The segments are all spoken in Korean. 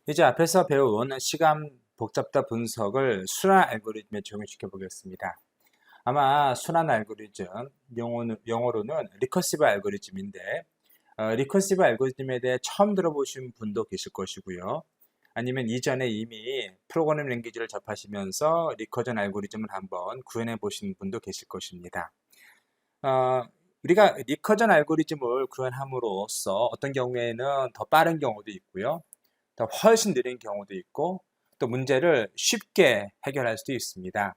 이제 앞에서 배운 시간 복잡도 분석을 순환 알고리즘에 적용시켜 보겠습니다. 아마 순환 알고리즘, 영어로는 리커시브 알고리즘인데, 리커시브 알고리즘에 대해 처음 들어보신 분도 계실 것이고요. 아니면 이전에 이미 프로그래밍 랭귀지를 접하시면서 리커전 알고리즘을 한번 구현해 보신 분도 계실 것입니다. 어, 우리가 리커전 알고리즘을 구현함으로써 어떤 경우에는 더 빠른 경우도 있고요. 더 훨씬 느린 경우도 있고 또 문제를 쉽게 해결할 수도 있습니다.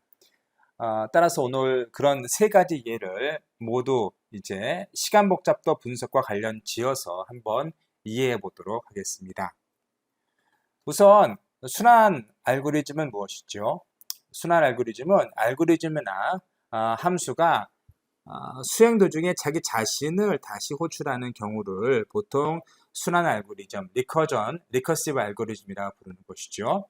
따라서 오늘 그런 세 가지 예를 모두 이제 시간 복잡도 분석과 관련 지어서 한번 이해해 보도록 하겠습니다. 우선 순환 알고리즘은 무엇이죠? 순환 알고리즘은 알고리즘이나 함수가 수행 도중에 자기 자신을 다시 호출하는 경우를 보통 순환 알고리즘, 리커시브 알고리즘이라고 부르는 것이죠.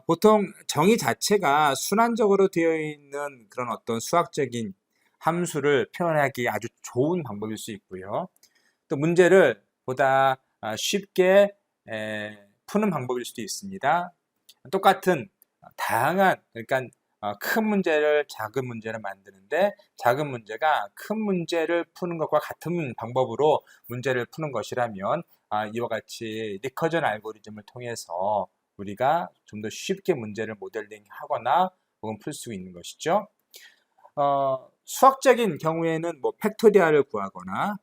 보통 정의 자체가 순환적으로 되어 있는 그런 어떤 수학적인 함수를 표현하기 아주 좋은 방법일 수 있고요. 또 문제를 보다 쉽게 푸는 방법일 수도 있습니다. 똑같은 다양한, 그러니까 큰 문제를 작은 문제로 만드는데 작은 문제가 큰 문제를 푸는 것과 같은 방법으로 문제를 푸는 것이라면 이와 같이 리커전 알고리즘을 통해서 우리가 좀 더 쉽게 문제를 모델링 하거나 혹은 풀 수 있는 것이죠. 수학적인 경우에는 뭐 팩토리얼을 구하거나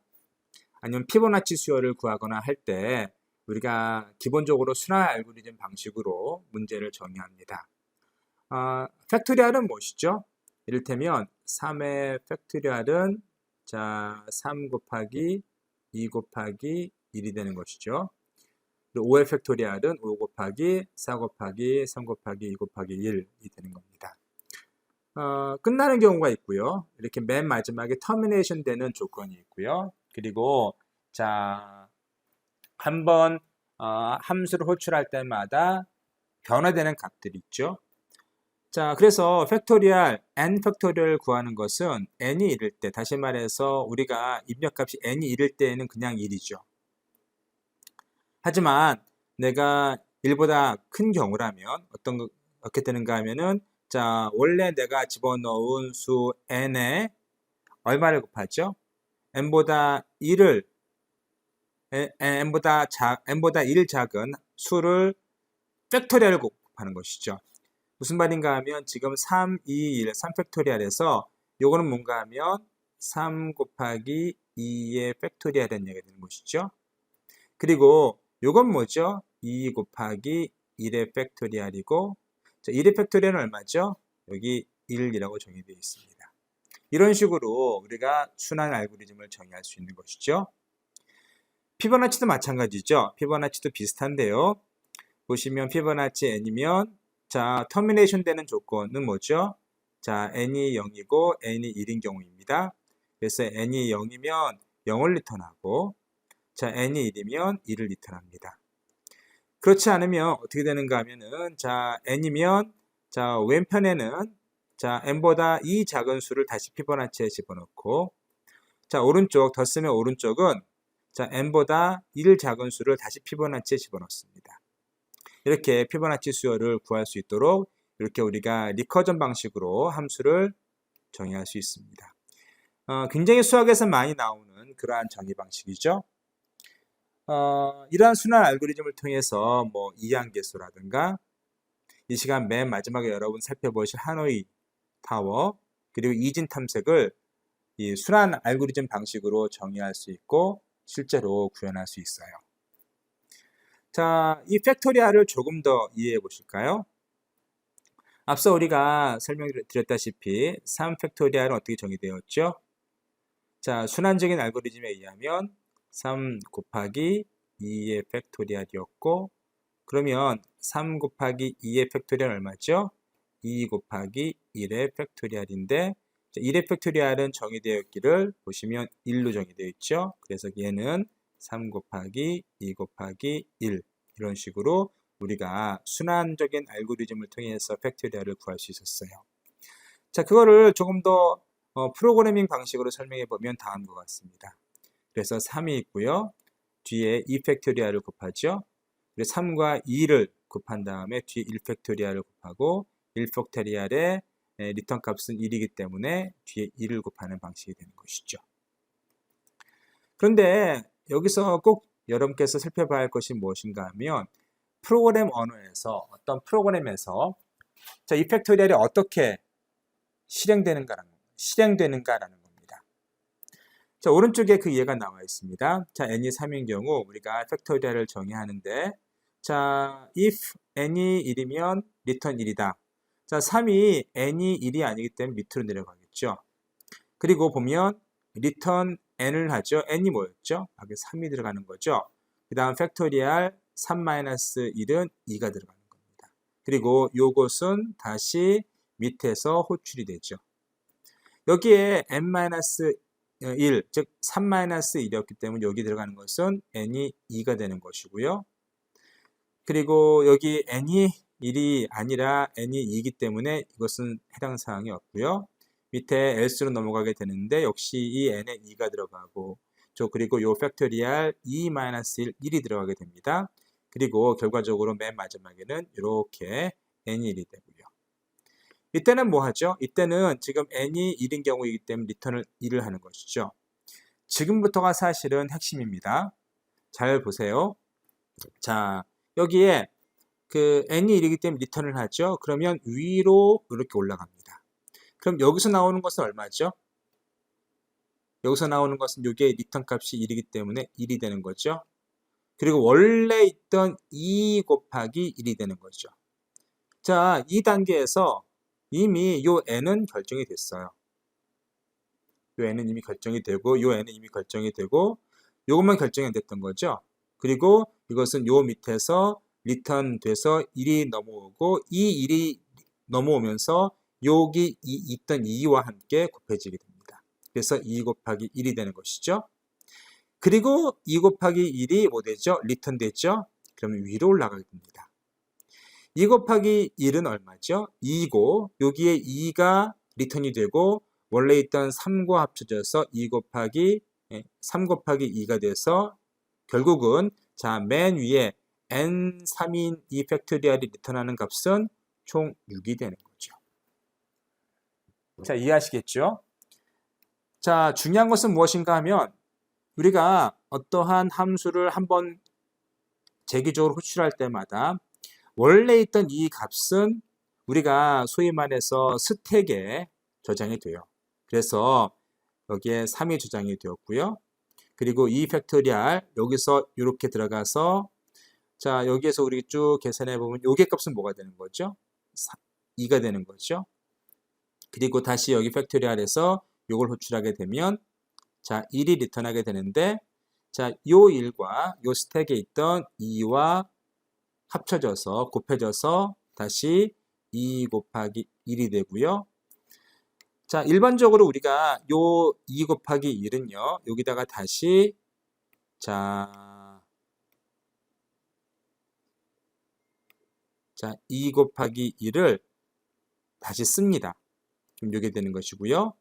아니면 피보나치 수열을 구하거나 할 때 우리가 기본적으로 순환 알고리즘 방식으로 문제를 정의합니다. 팩토리얼은 무엇이죠? 이를테면 3의 팩토리얼은 3 곱하기 2 곱하기 1이 되는 것이죠. 그리고 5의 팩토리얼은 5 곱하기 4 곱하기 3 곱하기 2 곱하기 1이 되는 겁니다. 끝나는 경우가 있고요. 이렇게 맨 마지막에 터미네이션 되는 조건이 있고요. 그리고 한번 함수를 호출할 때마다 변화되는 값들이 있죠. 그래서 n 팩토리얼 구하는 것은 n이 1일 때, 다시 말해서 우리가 입력값이 n이 1일 때에는 그냥 1이죠. 하지만 내가 1보다 큰 경우라면 어떻게 되는가 하면은 원래 내가 집어넣은 수 n에 얼마를 곱하죠? n보다 1을 n보다 1 작은 수를 팩토리얼 곱하는 것이죠. 무슨 말인가 하면 지금 3, 2, 1, 3팩토리얼에서 요거는 뭔가 하면 3 곱하기 2의 팩토리얼이라는 얘기가 되는 것이죠. 그리고 요건 뭐죠? 2 곱하기 1의 팩토리얼이고 1의 팩토리얼은 얼마죠? 여기 1이라고 정의되어 있습니다. 이런 식으로 우리가 순환 알고리즘을 정의할 수 있는 것이죠. 피보나치도 마찬가지죠. 피보나치도 비슷한데요. 보시면 피보나치 n이면 터미네이션 되는 조건은 뭐죠? n이 0이고 n이 1인 경우입니다. 그래서 n이 0이면 0을 리턴하고 n이 1이면 1을 리턴합니다. 그렇지 않으면 어떻게 되는가 하면은 n이면 왼편에는 n보다 2 작은 수를 다시 피보나치에 집어넣고 오른쪽 더 쓰면 오른쪽은 n보다 1 작은 수를 다시 피보나치에 집어넣습니다. 이렇게 피보나치 수열을 구할 수 있도록 이렇게 우리가 리커전 방식으로 함수를 정의할 수 있습니다. 굉장히 수학에서 많이 나오는 그러한 정의 방식이죠. 이러한 순환 알고리즘을 통해서 뭐 이항계수라든가 이 시간 맨 마지막에 여러분 살펴보실 하노이 타워 그리고 이진 탐색을 이 순환 알고리즘 방식으로 정의할 수 있고 실제로 구현할 수 있어요. 이 팩토리얼을 조금 더 이해해 보실까요? 앞서 우리가 설명드렸다시피 3팩토리얼은 어떻게 정의되었죠? 순환적인 알고리즘에 의하면 3 곱하기 2의 팩토리얼이었고 그러면 3 곱하기 2의 팩토리얼은 얼마죠? 2 곱하기 1의 팩토리얼인데 1의 팩토리얼은 정의되어 있기를 보시면 1로 정의되어 있죠. 그래서 얘는 3 곱하기 2 곱하기 1 이런 식으로 우리가 순환적인 알고리즘을 통해서 팩토리얼을 구할 수 있었어요. 그거를 조금 더 프로그래밍 방식으로 설명해 보면 다음과 같습니다. 그래서 3이 있고요. 뒤에 2 팩토리얼을 곱하죠. 그리고 3과 2를 곱한 다음에 뒤에 1팩토리얼을 곱하고 1팩토리얼의 리턴 값은 1이기 때문에 뒤에 2를 곱하는 방식이 되는 것이죠. 그런데 여기서 꼭 여러분께서 살펴봐야 할 것이 무엇인가 하면 프로그램 언어에서 어떤 프로그램에서 자, 이 팩토리얼이 어떻게 실행되는가라는 겁니다. 자, 오른쪽에 그 예가 나와 있습니다. 자, n이 3인 경우 우리가 팩토리얼을 정의하는데 자, if n이 1이면 return 1이다. 자, 3이 n이 1이 아니기 때문에 밑으로 내려가겠죠. 그리고 보면 return n을 하죠. n이 뭐였죠? 여기 3이 들어가는 거죠. 그 다음 팩토리얼 3-1은 2가 들어가는 겁니다. 그리고 요것은 다시 밑에서 호출이 되죠. 여기에 n-1, 즉 3-1이었기 때문에 여기 들어가는 것은 n이 2가 되는 것이고요. 그리고 여기 n이 1이 아니라 n이 2이기 때문에 이것은 해당 사항이 없고요. 밑에 else로 넘어가게 되는데 역시 이 n에 2가 들어가고 그리고 요 팩토리얼 2-1, 1이 들어가게 됩니다. 그리고 결과적으로 맨 마지막에는 이렇게 n이 1이 되고요. 이때는 뭐 하죠? 이때는 지금 n이 1인 경우이기 때문에 리턴을 1을 하는 것이죠. 지금부터가 사실은 핵심입니다. 잘 보세요. 자, 여기에 그 n이 1이기 때문에 리턴을 하죠. 그러면 위로 이렇게 올라갑니다. 그럼 여기서 나오는 것은 얼마죠? 여기서 나오는 것은 이게 리턴 값이 1이기 때문에 1이 되는 거죠. 그리고 원래 있던 2 곱하기 1이 되는 거죠. 자, 이 단계에서 이미 요 n은 결정이 됐어요. 요 n은 이미 결정이 되고 요 n은 이미 결정이 되고 요것만 결정이 안 됐던 거죠. 그리고 이것은 요 밑에서 리턴 돼서 1이 넘어오고 이 1이 넘어오면서 여기 있던 2와 함께 곱해지게 됩니다. 그래서 2 곱하기 1이 되는 것이죠. 그리고 2 곱하기 1이 뭐 되죠? 리턴 되죠? 그러면 위로 올라가게 됩니다. 2 곱하기 1은 얼마죠? 2고 여기에 2가 리턴이 되고 원래 있던 3과 합쳐져서 3 곱하기 2가 돼서 결국은 자, 맨 위에 n3인 이 팩토리얼이 리턴하는 값은 총 6이 되는 거죠. 자, 이해하시겠죠? 자, 중요한 것은 무엇인가 하면 우리가 어떠한 함수를 한번 재기적으로 호출할 때마다 원래 있던 이 값은 우리가 소위 말해서 스택에 저장이 돼요. 그래서 여기에 3이 저장이 되었고요. 그리고 이 팩토리얼 여기서 이렇게 들어가서 자, 여기에서 우리 쭉 계산해 보면 요게 값은 뭐가 되는 거죠? 2가 되는 거죠. 그리고 다시 여기 팩토리얼에서 요걸 호출하게 되면 자, 1이 리턴하게 되는데 자, 요 1과 요 스택에 있던 2와 합쳐져서 곱해져서 다시 2 곱하기 1이 되고요. 자, 일반적으로 우리가 요 2 곱하기 1은요. 여기다가 다시 자 2 곱하기 1을 다시 씁니다. 그럼 이게 되는 것이고요.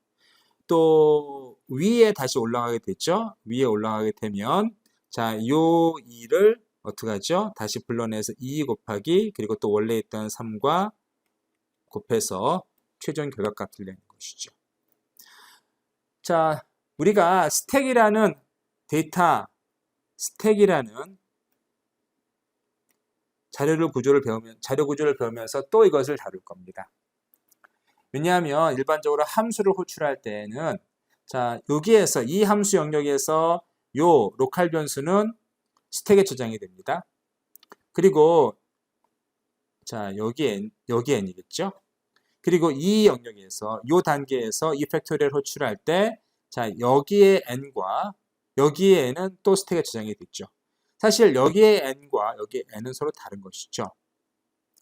또 위에 다시 올라가게 되죠. 위에 올라가게 되면 자, 요 2를 어떻게 하죠? 다시 불러내서 2 곱하기 그리고 또 원래 있던 3과 곱해서 최종 결과값을 내는 것이죠. 자, 우리가 스택이라는 데이터, 스택이라는 자료 구조를 배우면서 또 이것을 다룰 겁니다. 왜냐하면 일반적으로 함수를 호출할 때에는 자, 여기에서 이 함수 영역에서 요 로컬 변수는 스택에 저장이 됩니다. 그리고 자, 여기 n이겠죠? 그리고 이 영역에서 요 단계에서 이 팩토리얼 호출할 때 자, 여기에 n과 여기에 n은 또 스택에 저장이 됐죠. 사실 여기에 n과 여기에 n은 서로 다른 것이죠.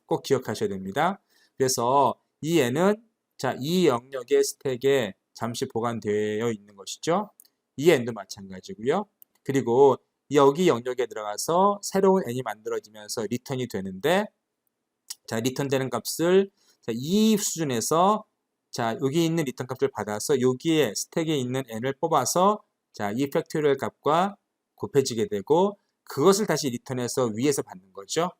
꼭 기억하셔야 됩니다. 그래서 이 n은 자, 이 영역의 스택에 잠시 보관되어 있는 것이죠. 이 n도 마찬가지고요. 그리고 여기 영역에 들어가서 새로운 n이 만들어지면서 리턴이 되는데 자, 리턴되는 값을 자, 이 수준에서 자, 여기 있는 리턴 값을 받아서 여기에 스택에 있는 n을 뽑아서 자, 이 팩토리얼 값과 곱해지게 되고 그것을 다시 리턴해서 위에서 받는 거죠.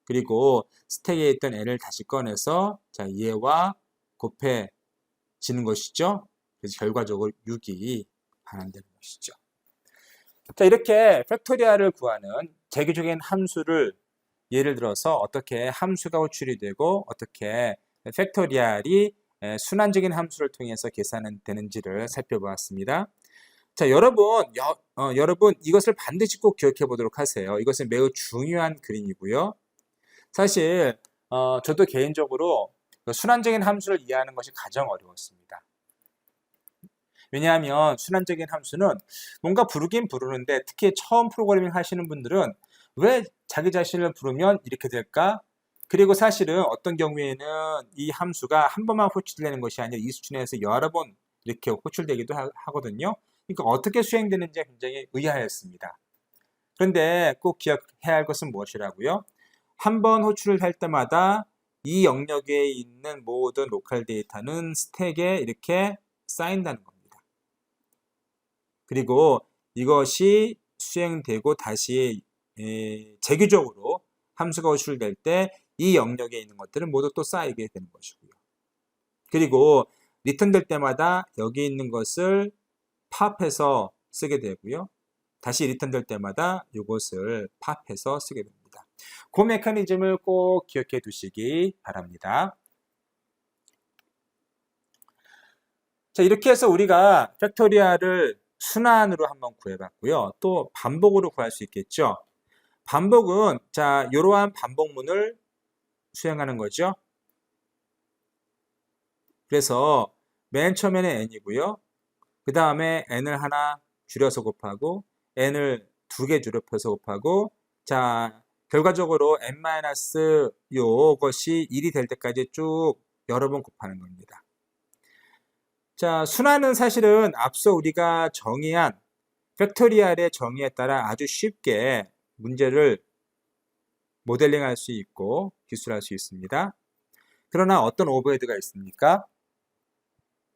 그리고 스택에 있던 n을 다시 꺼내서 자 얘와 곱해지는 것이죠. 그래서 결과적으로 6이 반환되는 것이죠. 자 이렇게 팩토리얼을 구하는 재규적인 함수를 예를 들어서 어떻게 함수가 호출이 되고 어떻게 팩토리얼이 순환적인 함수를 통해서 계산되는지를 살펴보았습니다. 자, 여러분 이것을 반드시 꼭 기억해 보도록 하세요. 이것은 매우 중요한 그림이고요. 사실 저도 개인적으로 순환적인 함수를 이해하는 것이 가장 어려웠습니다. 왜냐하면 순환적인 함수는 뭔가 부르긴 부르는데 특히 처음 프로그래밍 하시는 분들은 왜 자기 자신을 부르면 이렇게 될까? 그리고 사실은 어떤 경우에는 이 함수가 한 번만 호출되는 것이 아니라 이 수준에서 여러 번 이렇게 호출되기도 하거든요. 그러니까 어떻게 수행되는지 굉장히 의아했습니다. 그런데 꼭 기억해야 할 것은 무엇이라고요? 한 번 호출을 할 때마다 이 영역에 있는 모든 로컬 데이터는 스택에 이렇게 쌓인다는 겁니다. 그리고 이것이 수행되고 다시 재규적으로 함수가 호출될 때 이 영역에 있는 것들은 모두 또 쌓이게 되는 것이고요. 그리고 리턴될 때마다 여기 있는 것을 팝해서 쓰게 되고요. 다시 리턴될 때마다 이것을 팝해서 쓰게 됩니다. 그 메커니즘을 꼭 기억해 두시기 바랍니다. 자, 이렇게 해서 우리가 팩토리얼을 순환으로 한번 구해봤고요. 또 반복으로 구할 수 있겠죠. 반복은 자 이러한 반복문을 수행하는 거죠. 그래서 맨 처음에는 n이고요. 그 다음에 n을 하나 줄여서 곱하고 n을 2개 줄여서 곱하고 자 결과적으로 n- 요것이 1이 될 때까지 쭉 여러 번 곱하는 겁니다. 자 순환은 사실은 앞서 우리가 정의한 팩토리얼의 정의에 따라 아주 쉽게 문제를 모델링할 수 있고 기술할 수 있습니다. 그러나 어떤 오버헤드가 있습니까?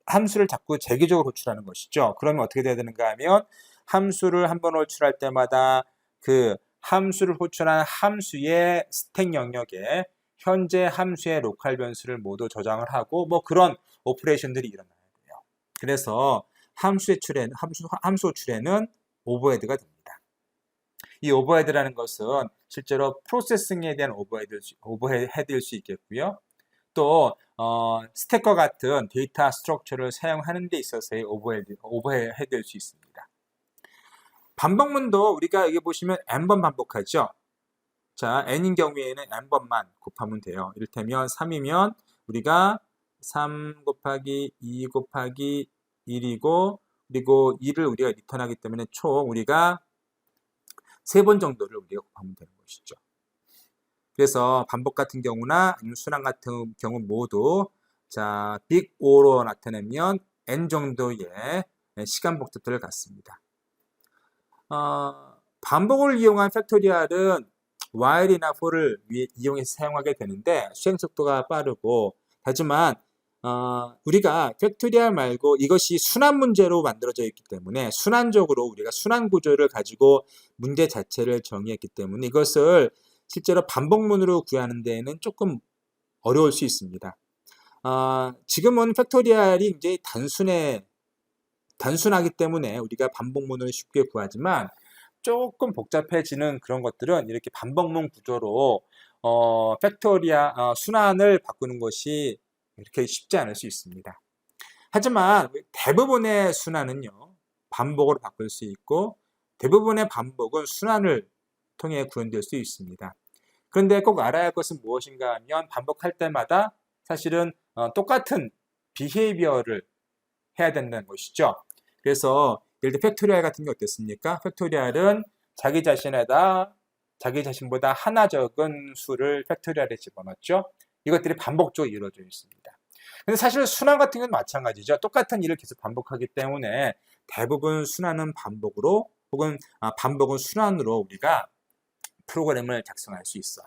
함수를 자꾸 재기적으로 호출하는 것이죠. 그러면 어떻게 돼야 되는가 하면 함수를 한번 호출할 때마다 그 함수를 호출한 함수의 스택 영역에 현재 함수의 로컬 변수를 모두 저장을 하고 뭐 그런 오퍼레이션들이 일어나야 돼요. 그래서 함수 호출에는 오버헤드가 됩니다. 이 오버헤드라는 것은 실제로 프로세싱에 대한 오버헤드일 수 있겠고요. 또 스택과 같은 데이터 스트럭처를 사용하는 데 있어서의 오버헤드일 수 있습니다. 반복문도 우리가 여기 보시면 n번 반복하죠. 자, n인 경우에는 n번만 곱하면 돼요. 이를테면 3이면 우리가 3 곱하기 2 곱하기 1이고 그리고 2를 우리가 리턴하기 때문에 총 우리가 3번 정도를 우리가 곱하면 되는 것이죠. 그래서 반복 같은 경우나 순환 같은 경우 모두 자 빅 O로 나타내면 n 정도의 시간 복잡들을 갖습니다. 반복을 이용한 팩토리얼은 while이나 for를 이용해서 사용하게 되는데 수행 속도가 빠르고 하지만 우리가 팩토리얼 말고 이것이 순환 문제로 만들어져 있기 때문에 순환적으로 우리가 순환 구조를 가지고 문제 자체를 정의했기 때문에 이것을 실제로 반복문으로 구하는 데에는 조금 어려울 수 있습니다. 지금은 팩토리얼이 이제 단순하기 때문에 우리가 반복문을 쉽게 구하지만 조금 복잡해지는 그런 것들은 이렇게 반복문 구조로 순환을 바꾸는 것이 이렇게 쉽지 않을 수 있습니다. 하지만 대부분의 순환은요 반복으로 바꿀 수 있고 대부분의 반복은 순환을 통해 구현될 수 있습니다. 그런데 꼭 알아야 할 것은 무엇인가 하면 반복할 때마다 사실은 똑같은 비헤이비어를 해야 된다는 것이죠. 그래서 예를 들어 팩토리얼 같은 게 어땠습니까? 팩토리얼은 자기 자신보다 하나 적은 수를 팩토리얼에 집어넣었죠. 이것들이 반복적으로 이루어져 있습니다. 근데 사실 순환 같은 건 마찬가지죠. 똑같은 일을 계속 반복하기 때문에 대부분 순환은 반복으로 혹은 반복은 순환으로 우리가 프로그램을 작성할 수 있어요.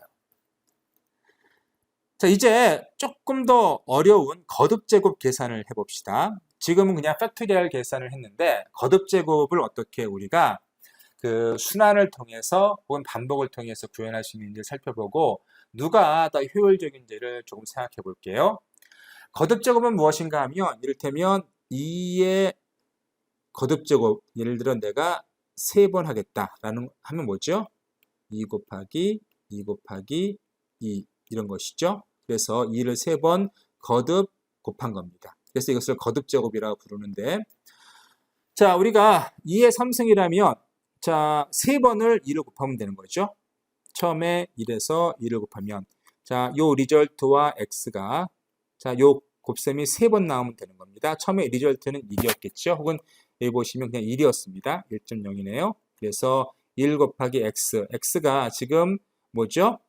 자, 이제 조금 더 어려운 거듭제곱 계산을 해봅시다. 지금은 그냥 팩토리얼 계산을 했는데 거듭제곱을 어떻게 우리가 그 순환을 통해서 혹은 반복을 통해서 구현할 수 있는지를 살펴보고 누가 더 효율적인지를 조금 생각해 볼게요. 거듭 제곱은 무엇인가 하면 이를테면 2의 거듭 제곱, 예를 들어 내가 3번 하겠다라는 하면 뭐죠? 2 곱하기 2 곱하기 2 이런 것이죠. 그래서 2를 3번 거듭 곱한 겁니다. 그래서 이것을 거듭 제곱이라고 부르는데, 자, 우리가 2의 3승이라면 자, 3번을 2를 곱하면 되는 거죠. 처음에 1에서 2를 곱하면 자, 요 리절트와 x가 자, 요 곱셈이 3번 나오면 되는 겁니다. 처음에 리절트는 1이었겠죠. 혹은 여기 보시면 그냥 1이었습니다. 1.0이네요. 그래서 1 곱하기 x, x가 지금 뭐죠?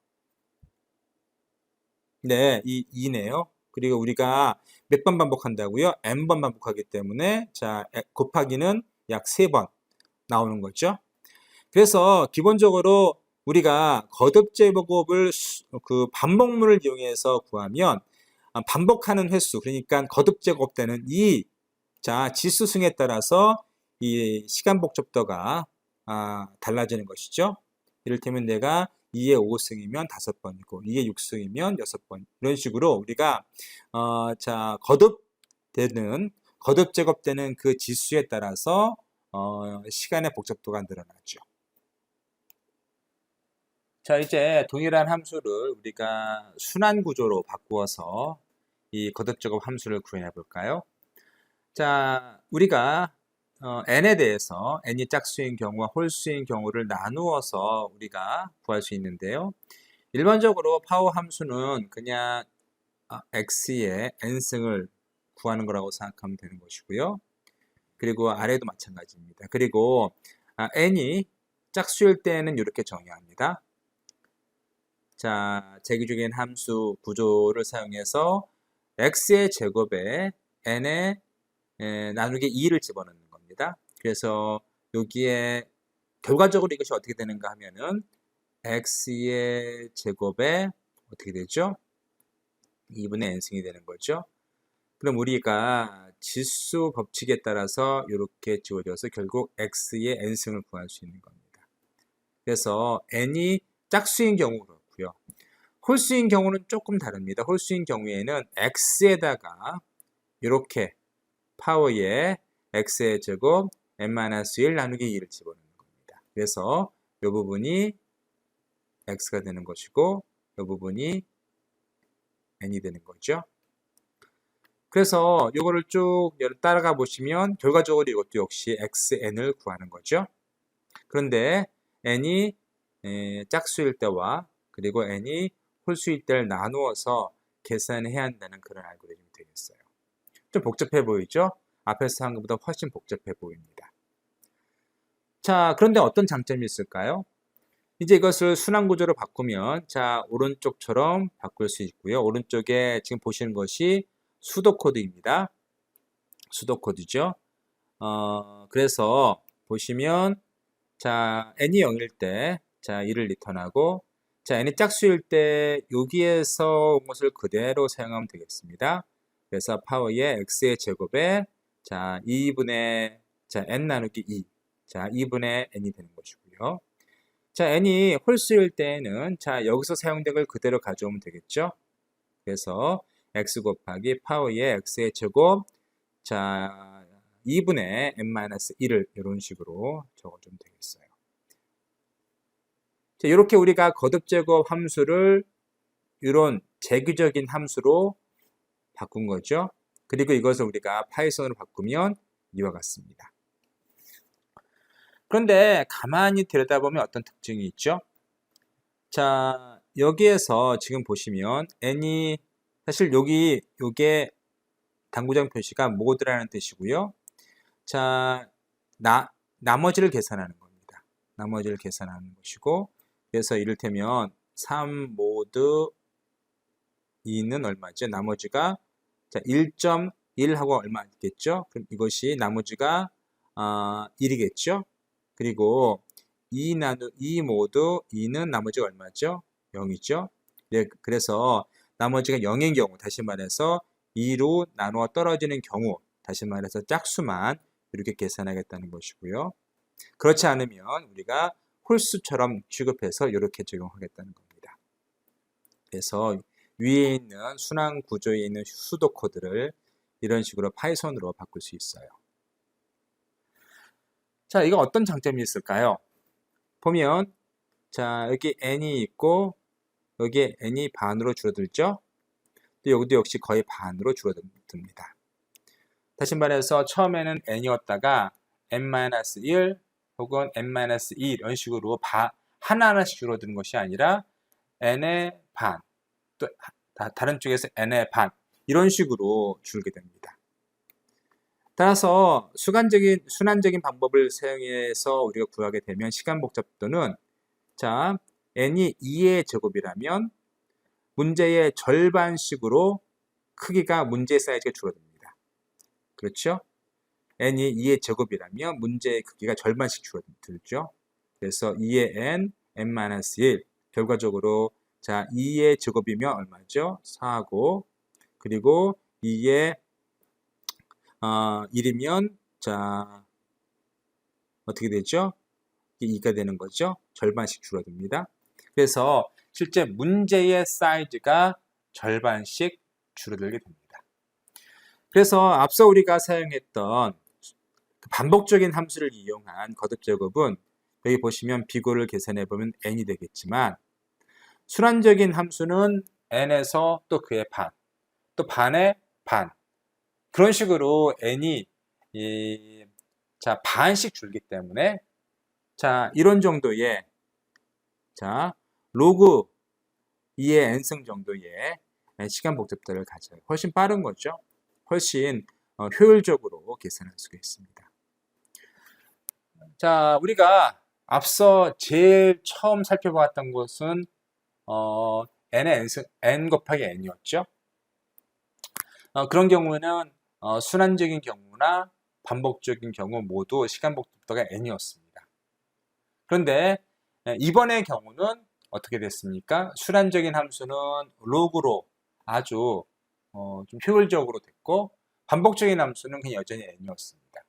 네, 이 2네요. 그리고 우리가 몇 번 반복한다고요? n번 반복하기 때문에 자, 곱하기는 약 3번 나오는 거죠. 그래서 기본적으로 우리가 거듭 제곱을 그 반복문을 이용해서 구하면 반복하는 횟수, 그러니까 거듭 제곱되는 이 자, 지수승에 따라서 이 시간 복잡도가 달라지는 것이죠. 이를테면 내가 2의 5승이면 5번이고 2의 6승이면 6번 이런 식으로 우리가 자, 거듭 제곱되는 그 지수에 따라서 시간의 복잡도가 늘어나죠. 자, 이제 동일한 함수를 우리가 순환 구조로 바꾸어서 이 거듭 제곱 함수를 구현해 볼까요? 자, 우리가 n에 대해서 n이 짝수인 경우와 홀수인 경우를 나누어서 우리가 구할 수 있는데요. 일반적으로 파워 함수는 그냥 x의 n승을 구하는 거라고 생각하면 되는 것이고요. 그리고 아래도 마찬가지입니다. 그리고 n이 짝수일 때는 이렇게 정의합니다. 자, 재규적인 함수 구조를 사용해서 x의 제곱에 n의 나누기 2를 집어넣는 겁니다. 그래서 여기에 결과적으로 이것이 어떻게 되는가 하면은 x의 제곱에 어떻게 되죠? 2분의 n승이 되는 거죠. 그럼 우리가 지수 법칙에 따라서 이렇게 지워져서 결국 x의 n승을 구할 수 있는 겁니다. 그래서 n이 짝수인 경우 그렇고요. 홀수인 경우는 조금 다릅니다. 홀수인 경우에는 x에다가 이렇게 파워에 x의 제곱 n-1 나누기 2를 집어넣는 겁니다. 그래서 이 부분이 x가 되는 것이고 이 부분이 n이 되는 거죠. 그래서 이거를 쭉 따라가 보시면 결과적으로 이것도 역시 xn을 구하는 거죠. 그런데 n이 짝수일 때와 그리고 n이 홀수일 때를 나누어서 계산해야 한다는 그런 알고리즘이 되겠어요. 좀 복잡해 보이죠? 앞에서 한 것보다 훨씬 복잡해 보입니다. 자, 그런데 어떤 장점이 있을까요? 이제 이것을 순환 구조로 바꾸면 자, 오른쪽처럼 바꿀 수 있고요. 오른쪽에 지금 보시는 것이 수도 코드입니다. 수도 코드죠. 그래서 보시면 자, n이 0일 때 자, 1을 리턴하고 자, n이 짝수일 때 여기에서 온 것을 그대로 사용하면 되겠습니다. 그래서 파워의 x의 제곱에 자, 2분의 자, n 나누기 2. 자, 2분의 n이 되는 것이고요. 자, n이 홀수일 때에는 자, 여기서 사용된 걸 그대로 가져오면 되겠죠. 그래서 x 곱하기 파워의 x의 제곱 자, 2분의 n-1을 이런 식으로 적어주면 되겠어요. 자, 이렇게 우리가 거듭 제곱 함수를 이런 재규적인 함수로 바꾼 거죠. 그리고 이것을 우리가 파이썬으로 바꾸면 이와 같습니다. 그런데 가만히 들여다보면 어떤 특징이 있죠? 자, 여기에서 지금 보시면 n이 사실 요게 당구장 표시가 모드라는 뜻이고요. 자, 나머지를 계산하는 겁니다. 나머지를 계산하는 것이고, 그래서 이를테면 3 모드 2는 얼마죠? 나머지가 자, 1.1하고 얼마겠죠? 그럼 이것이 나머지가 1이겠죠? 그리고 2 모드 2는 나머지가 얼마죠? 0이죠? 네, 그래서 나머지가 0인 경우, 다시 말해서 2로 나누어 떨어지는 경우, 다시 말해서 짝수만 이렇게 계산하겠다는 것이고요. 그렇지 않으면 우리가 홀수처럼 취급해서 이렇게 적용하겠다는 겁니다. 그래서 위에 있는 순환 구조에 있는 수도 코드를 이런 식으로 파이썬으로 바꿀 수 있어요. 자, 이거 어떤 장점이 있을까요? 보면 자, 여기 n이 있고 여기에 n이 반으로 줄어들죠? 또 여기도 역시 거의 반으로 줄어듭니다. 다시 말해서 처음에는 n이었다가 n-1 혹은 n-2 이런 식으로 하나하나씩 줄어드는 것이 아니라 n의 반, 또 다른 쪽에서 n의 반 이런 식으로 줄게 됩니다. 따라서 순환적인 방법을 사용해서 우리가 구하게 되면 시간 복잡도는 자, n이 2의 제곱이라면 문제의 절반씩으로 크기가 문제의 사이즈가 줄어듭니다. 그렇죠? n이 2의 제곱이라면 문제의 크기가 절반씩 줄어들죠. 그래서 2의 n-1 결과적으로 자 2의 제곱이면 얼마죠? 4고 그리고 2의 1이면 자 어떻게 되죠? 2가 되는 거죠. 절반씩 줄어듭니다. 그래서 실제 문제의 사이즈가 절반씩 줄어들게 됩니다. 그래서 앞서 우리가 사용했던 반복적인 함수를 이용한 거듭 제곱은 여기 보시면 비고를 계산해 보면 n이 되겠지만 순환적인 함수는 n에서 또 그의 반, 또 반의 반 그런 식으로 n이 자 반씩 줄기 때문에 자 이런 정도의 자 로그 2의 n승 정도의 시간 복잡도를 가져요. 훨씬 빠른 거죠. 훨씬 효율적으로 계산할 수가 있습니다. 자, 우리가 앞서 제일 처음 살펴봤던 것은 n의 n 곱하기 n이었죠. 그런 경우는 순환적인 경우나 반복적인 경우 모두 시간 복잡도가 n이었습니다. 그런데 이번의 경우는 어떻게 됐습니까? 순환적인 함수는 로그로 아주 좀 효율적으로 됐고 반복적인 함수는 그냥 여전히 n이었습니다.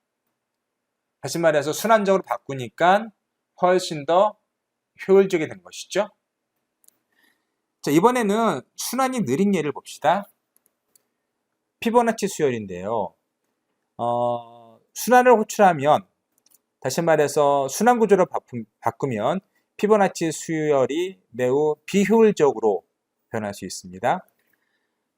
다시 말해서 순환적으로 바꾸니까 훨씬 더 효율적이 된 것이죠. 자, 이번에는 순환이 느린 예를 봅시다. 피보나치 수열인데요. 순환을 호출하면 다시 말해서 순환 구조를 바꾸면 피보나치 수열이 매우 비효율적으로 변할 수 있습니다.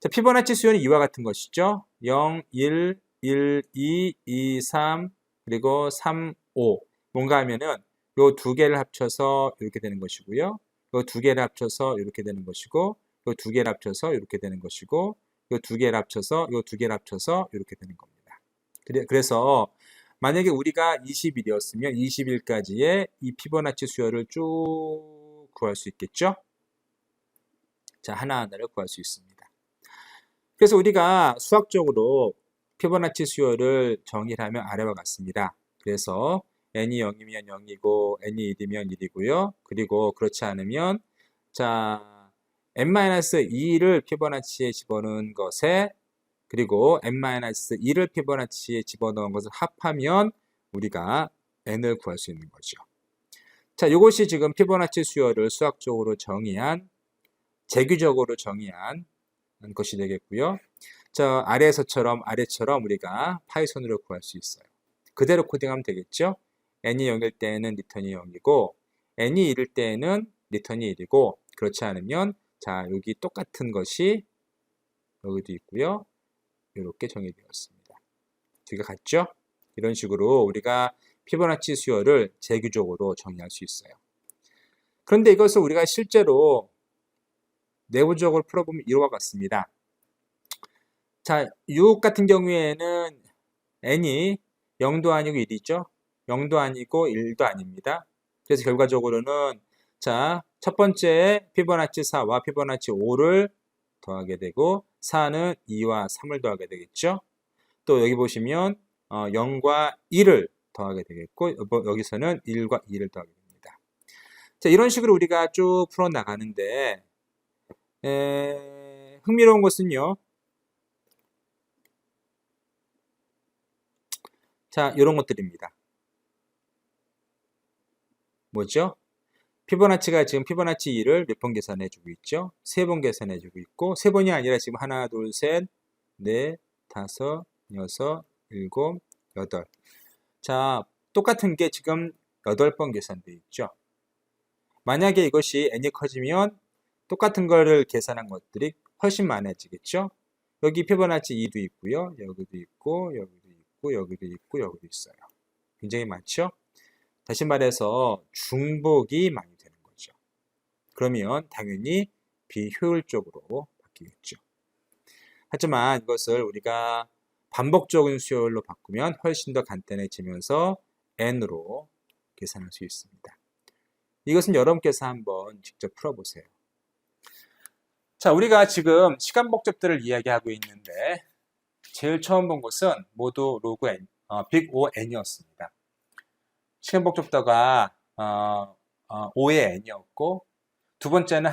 자, 피보나치 수열은 이와 같은 것이죠. 0, 1, 1, 2, 2, 3 그리고 3, 5 뭔가 하면은 요 두 개를 합쳐서 이렇게 되는 것이고요. 요 두 개를 합쳐서 이렇게 되는 것이고 요 두 개를 합쳐서 이렇게 되는 것이고 요 두 개를 합쳐서 요 두 개를 합쳐서 이렇게 되는 겁니다. 그래서 만약에 우리가 20일이었으면 20일까지의 이 피보나치 수열을 쭉 구할 수 있겠죠? 자, 하나하나를 구할 수 있습니다. 그래서 우리가 수학적으로 피보나치 수열을 정의를 하면 아래와 같습니다. 그래서 n이 0이면 0이고 n이 1이면 1이고요. 그리고 그렇지 않으면 자 n-2를 피보나치에 집어넣은 것에 그리고 n-2를 피보나치에 집어넣은 것을 합하면 우리가 n을 구할 수 있는 거죠. 자, 이것이 지금 피보나치 수열을 수학적으로 정의한 재규적으로 정의한 것이 되겠고요. 저 아래처럼 우리가 파이썬으로 구할 수 있어요. 그대로 코딩하면 되겠죠. n이 0일 때는 리턴이 0이고 n이 1일 때는 리턴이 1이고 그렇지 않으면 자 여기 똑같은 것이 여기도 있고요. 이렇게 정의되었습니다. 두 개 같죠? 이런 식으로 우리가 피보나치 수열을 재규적으로 정의할 수 있어요. 그런데 이것을 우리가 실제로 내부적으로 풀어보면 이와 같습니다. 자, 6 같은 경우에는 n이 0도 아니고 1이죠. 0도 아니고 1도 아닙니다. 그래서 결과적으로는 자, 첫 번째 피보나치 4와 피보나치 5를 더하게 되고 4는 2와 3을 더하게 되겠죠. 또 여기 보시면 0과 1을 더하게 되겠고 여기서는 1과 2를 더하게 됩니다. 자, 이런 식으로 우리가 쭉 풀어 나가는데 흥미로운 것은요. 자, 이런 것들입니다. 뭐죠? 피보나치가 지금 피보나치 2를 몇 번 계산해 주고 있죠? 3번 계산해 주고 있고, 3번이 아니라 지금 하나, 둘, 셋, 넷, 다섯, 여섯, 일곱, 여덟. 자, 똑같은 게 지금 8번 계산되어 있죠? 만약에 이것이 n이 커지면 똑같은 거를 계산한 것들이 훨씬 많아지겠죠? 여기 피보나치 2도 있고요. 여기도 있고, 여기도 있고, 여기도 있고, 여기도 있어요. 굉장히 많죠? 다시 말해서 중복이 많이 되는 거죠. 그러면 당연히 비효율적으로 바뀌겠죠. 하지만 이것을 우리가 반복적인 수열로 바꾸면 훨씬 더 간단해지면서 n으로 계산할 수 있습니다. 이것은 여러분께서 한번 직접 풀어보세요. 자, 우리가 지금 시간 복잡들을 이야기하고 있는데 제일 처음 본 것은 모두 로그 n, 빅 O n이었습니다. 시간 복잡도가 5의 n이었고, 두 번째는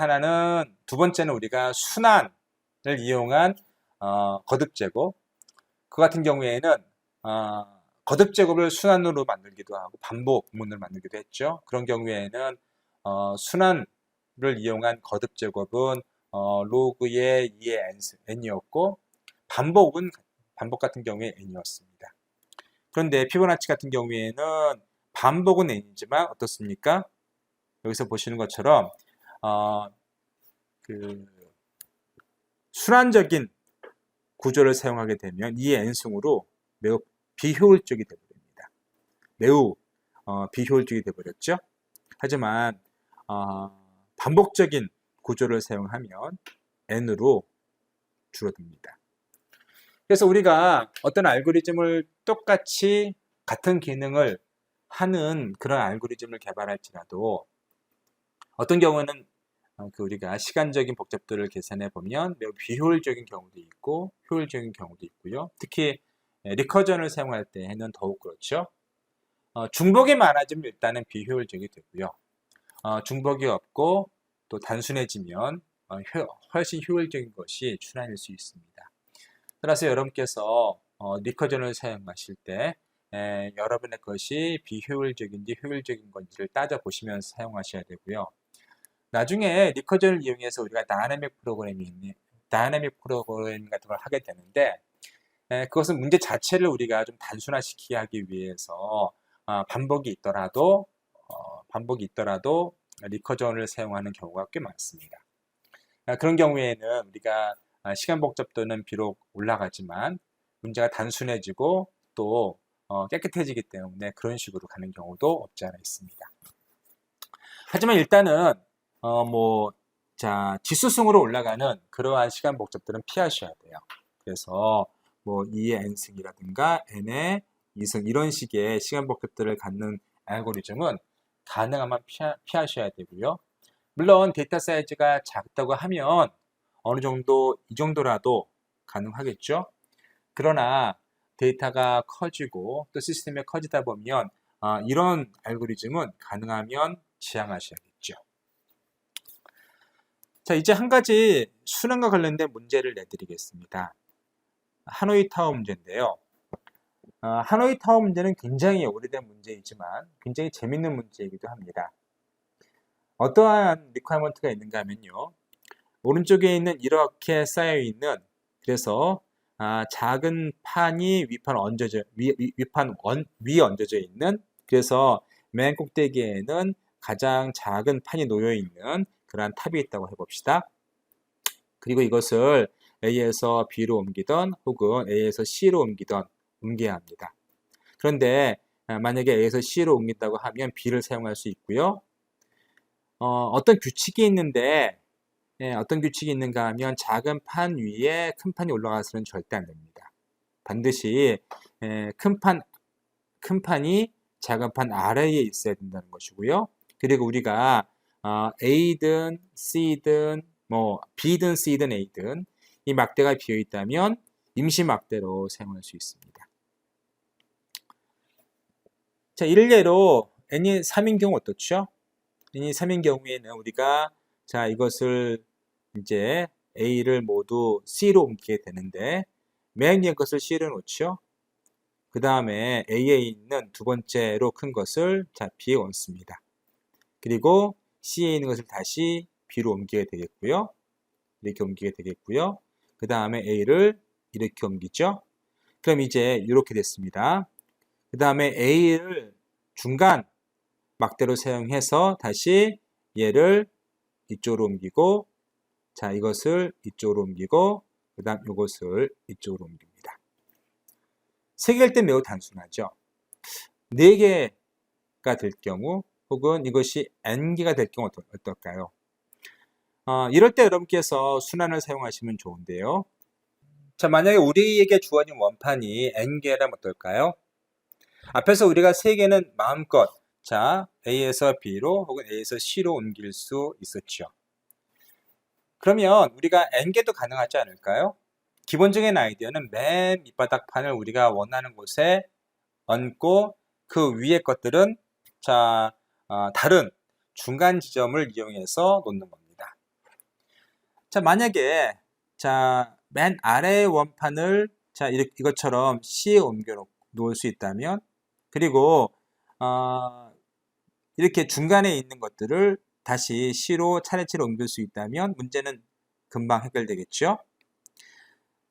우리가 순환을 이용한 거듭 제곱. 그 같은 경우에는 거듭 제곱을 순환으로 만들기도 하고 반복문을 만들기도 했죠. 그런 경우에는 순환을 이용한 거듭 제곱은 로그의 2의 n이었고, 반복 같은 경우에 n이었습니다. 그런데 피보나치 같은 경우에는 반복은 n이지만 어떻습니까? 여기서 보시는 것처럼 순환적인 구조를 사용하게 되면 이 n승으로 매우 비효율적이 되어버립니다. 매우 비효율적이 되어버렸죠. 하지만 반복적인 구조를 사용하면 n으로 줄어듭니다. 그래서 우리가 어떤 알고리즘을 똑같이 같은 기능을 하는 그런 알고리즘을 개발할지라도 어떤 경우는 우리가 시간적인 복잡도를 계산해 보면 매우 비효율적인 경우도 있고 효율적인 경우도 있고요. 특히 리커전을 사용할 때는 더욱 그렇죠. 중복이 많아지면 일단은 비효율적이 되고요. 중복이 없고 또 단순해지면 훨씬 효율적인 것이 순환일 수 있습니다. 따라서 여러분께서 리커전을 사용하실 때 여러분의 것이 비효율적인지 효율적인 건지를 따져보시면서 사용하셔야 되고요. 나중에 리커전을 이용해서 우리가 다이내믹 프로그램 같은 걸 하게 되는데 그것은 문제 자체를 우리가 좀 단순화시키게 하기 위해서 반복이 있더라도 리커전을 사용하는 경우가 꽤 많습니다. 그런 경우에는 우리가 시간 복잡도는 비록 올라가지만 문제가 단순해지고 또 깨끗해지기 때문에 그런 식으로 가는 경우도 없지 않아 있습니다. 하지만 일단은 지수승으로 올라가는 그러한 시간 복잡들은 피하셔야 돼요. 그래서 2의 n승이라든가 n의 2승 이런 식의 시간 복잡들을 갖는 알고리즘은 가능하면 피하셔야 되고요. 물론 데이터 사이즈가 작다고 하면 어느 정도 이 정도라도 가능하겠죠. 그러나 데이터가 커지고 또 시스템이 커지다 보면 이런 알고리즘은 가능하면 지양하셔야겠죠. 자, 이제 한 가지 수능과 관련된 문제를 내드리겠습니다. 하노이 타워 문제인데요. 하노이 타워 문제는 굉장히 오래된 문제이지만 굉장히 재밌는 문제이기도 합니다. 어떠한 리퀘어먼트가 있는가 하면요. 오른쪽에 있는 이렇게 쌓여있는 그래서 작은 판이 위에 얹어져 있는 그래서 맨 꼭대기에는 가장 작은 판이 놓여있는 그러한 탑이 있다고 해봅시다. 그리고 이것을 A에서 B로 옮기던 혹은 A에서 C로 옮겨야 합니다. 그런데 만약에 A에서 C로 옮긴다고 하면 B를 사용할 수 있고요. 어떤 규칙이 있는데 어떤 규칙이 있는가 하면 작은 판 위에 큰 판이 올라가서는 절대 안 됩니다. 반드시 큰 판이 작은 판 아래에 있어야 된다는 것이고요. 그리고 우리가 A든 C든 B든 C든 A든 이 막대가 비어 있다면 임시 막대로 사용할 수 있습니다. 자, 일례로 n이 3인 경우 어떻죠? n이 3인 경우에는 우리가 이것을 이제 A를 모두 C로 옮기게 되는데 맨 위에 것을 C로 놓죠. 그 다음에 A에 있는 두 번째로 큰 것을 B에 얹습니다. 그리고 C에 있는 것을 다시 B로 옮기게 되겠고요. 이렇게 옮기게 되겠고요. 그 다음에 A를 이렇게 옮기죠. 그럼 이제 이렇게 됐습니다. 그 다음에 A를 중간 막대로 사용해서 다시 얘를 이쪽으로 옮기고, 자, 이것을 이쪽으로 옮기고, 그 다음 이것을 이쪽으로 옮깁니다. 3개일 때 매우 단순하죠. 4개가 될 경우, 혹은 이것이 n개가 될 경우 어떨까요? 이럴 때 여러분께서 순환을 사용하시면 좋은데요. 자, 만약에 우리에게 주어진 원판이 n개라면 어떨까요? 앞에서 우리가 3개는 마음껏, 자, A에서 B로 혹은 A에서 C로 옮길 수 있었죠. 그러면 우리가 n개도 가능하지 않을까요? 기본적인 아이디어는 맨 밑바닥판을 우리가 원하는 곳에 얹고 그 위에 것들은 자, 다른 중간 지점을 이용해서 놓는 겁니다. 자, 만약에 자, 맨 아래의 원판을 자, 이것처럼 C에 옮겨 놓을 수 있다면, 그리고 이렇게 중간에 있는 것들을 다시 C로 차례차례 옮길 수 있다면 문제는 금방 해결되겠죠.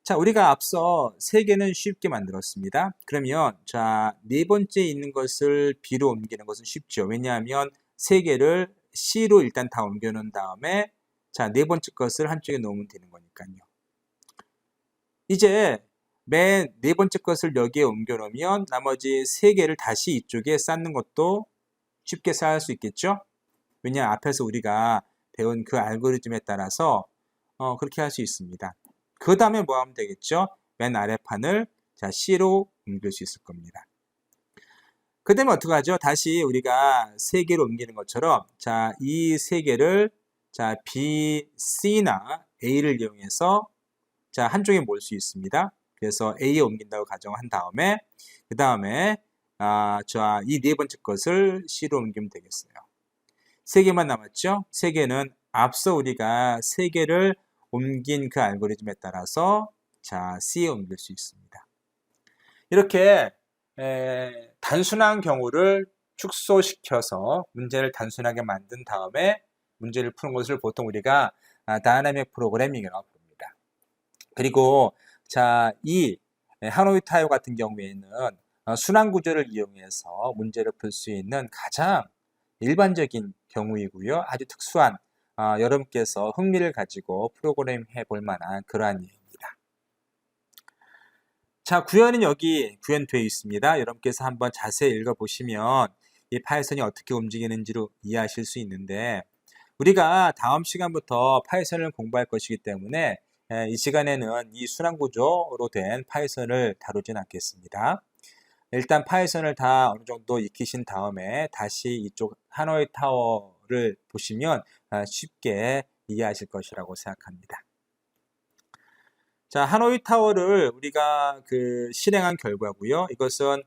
자, 우리가 앞서 3개는 쉽게 만들었습니다. 그러면 자, 4번째 있는 것을 B로 옮기는 것은 쉽죠. 왜냐하면 3개를 C로 일단 다 옮겨 놓은 다음에 자, 4번째 것을 한쪽에 놓으면 되는 거니까요. 이제 맨 4번째 것을 여기에 옮겨 놓으면 나머지 3개를 다시 이쪽에 쌓는 것도 쉽게 쌓을 수 있겠죠. 왜냐하면 앞에서 우리가 배운 그 알고리즘에 따라서 그렇게 할 수 있습니다. 그 다음에 뭐 하면 되겠죠? 맨 아래 판을 자, C로 옮길 수 있을 겁니다. 그 다음에 어떻게 하죠? 다시 우리가 3개로 옮기는 것처럼 자, 이 3개를 자, B, C나 A를 이용해서 자, 한쪽에 모을 수 있습니다. 그래서 A에 옮긴다고 가정한 다음에 그 다음에 자, 이 4번째 것을 C로 옮기면 되겠어요. 3개만 남았죠? 3개는 앞서 우리가 3개를 옮긴 그 알고리즘에 따라서 자, C에 옮길 수 있습니다. 이렇게 단순한 경우를 축소시켜서 문제를 단순하게 만든 다음에 문제를 푸는 것을 보통 우리가 다이내믹 프로그래밍이라고 부릅니다. 그리고 자, 이 하노이 타워 같은 경우에는 순환 구조를 이용해서 문제를 풀 수 있는 가장 일반적인 경우이고요. 아주 특수한 여러분께서 흥미를 가지고 프로그램 해볼 만한 그러한 예입니다. 자, 구현은 여기 구현되어 있습니다. 여러분께서 한번 자세히 읽어보시면 이 파이썬이 어떻게 움직이는지를 이해하실 수 있는데, 우리가 다음 시간부터 파이썬을 공부할 것이기 때문에 이 시간에는 이 순환 구조로 된 파이썬을 다루진 않겠습니다. 일단 파이썬을 다 어느 정도 익히신 다음에 다시 이쪽 하노이 타워를 보시면 쉽게 이해하실 것이라고 생각합니다. 자, 하노이 타워를 우리가 실행한 결과고요. 이것은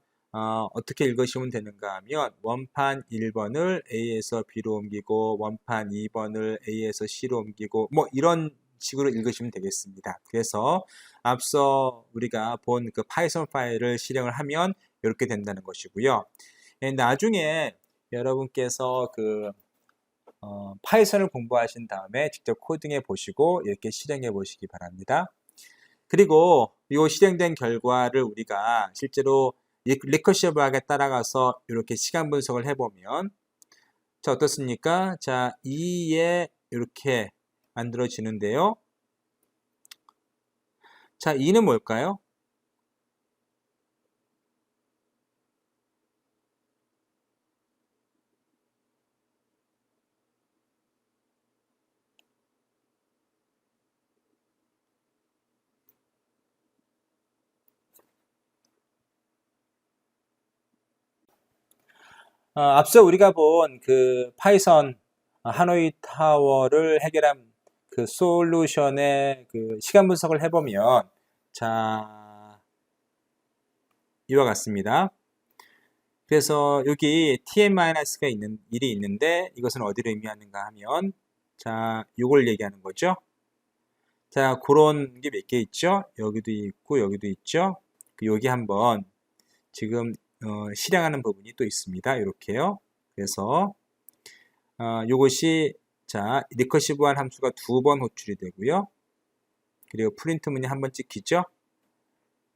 어떻게 읽으시면 되는가 하면 원판 1번을 A에서 B로 옮기고 원판 2번을 A에서 C로 옮기고 뭐 이런 식으로 읽으시면 되겠습니다. 그래서 앞서 우리가 본 그 파이썬 파일을 실행을 하면 이렇게 된다는 것이고요. 나중에 여러분께서 파이썬을 공부하신 다음에 직접 코딩해 보시고 이렇게 실행해 보시기 바랍니다. 그리고 이 실행된 결과를 우리가 실제로 리커시브하게 따라가서 이렇게 시간 분석을 해보면 자, 어떻습니까? 자, 2에 이렇게 만들어지는데요. 자, 2는 뭘까요? 앞서 우리가 본 그 파이썬 하노이 타워를 해결한 그 솔루션의 그 시간 분석을 해보면 자, 이와 같습니다. 그래서 여기 tn-가 있는 일이 있는데 이것은 어디를 의미하는가 하면 자, 요걸 얘기하는 거죠. 자, 그런 게 몇 개 있죠. 여기도 있고 여기도 있죠. 여기 한번 지금 실행하는 부분이 또 있습니다. 이렇게요. 그래서 요것이 자 리커시브한 함수가 2번 호출이 되고요. 그리고 프린트 문이 한번 찍히죠.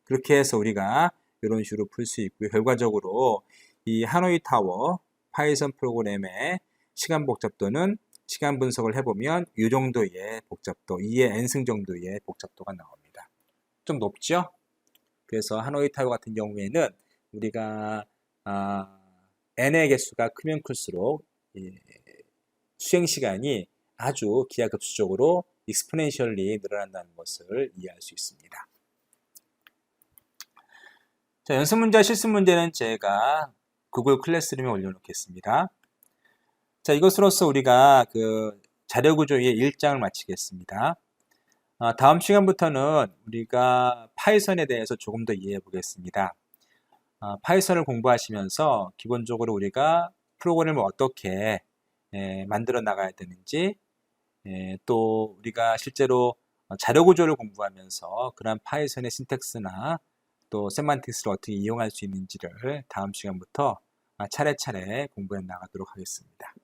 그렇게 해서 우리가 이런 식으로 풀 수 있고요. 결과적으로 이 하노이 타워 파이썬 프로그램의 시간 복잡도는 시간 분석을 해보면 이 정도의 복잡도, 2의 n승 정도의 복잡도가 나옵니다. 좀 높죠? 그래서 하노이 타워 같은 경우에는 우리가 n의 개수가 크면 클수록 수행 시간이 아주 기하급수적으로 익스포넨셜리 늘어난다는 것을 이해할 수 있습니다. 자, 연습 문제와 실습 문제는 제가 구글 클래스룸에 올려놓겠습니다. 자, 이것으로써 우리가 그 자료 구조의 1장을 마치겠습니다. 다음 시간부터는 우리가 파이썬에 대해서 조금 더 이해해 보겠습니다. 파이썬을 공부하시면서 기본적으로 우리가 프로그램을 어떻게 만들어 나가야 되는지, 또 우리가 실제로 자료 구조를 공부하면서 그런 파이썬의 신텍스나 또 세만틱스를 어떻게 이용할 수 있는지를 다음 시간부터 차례차례 공부해 나가도록 하겠습니다.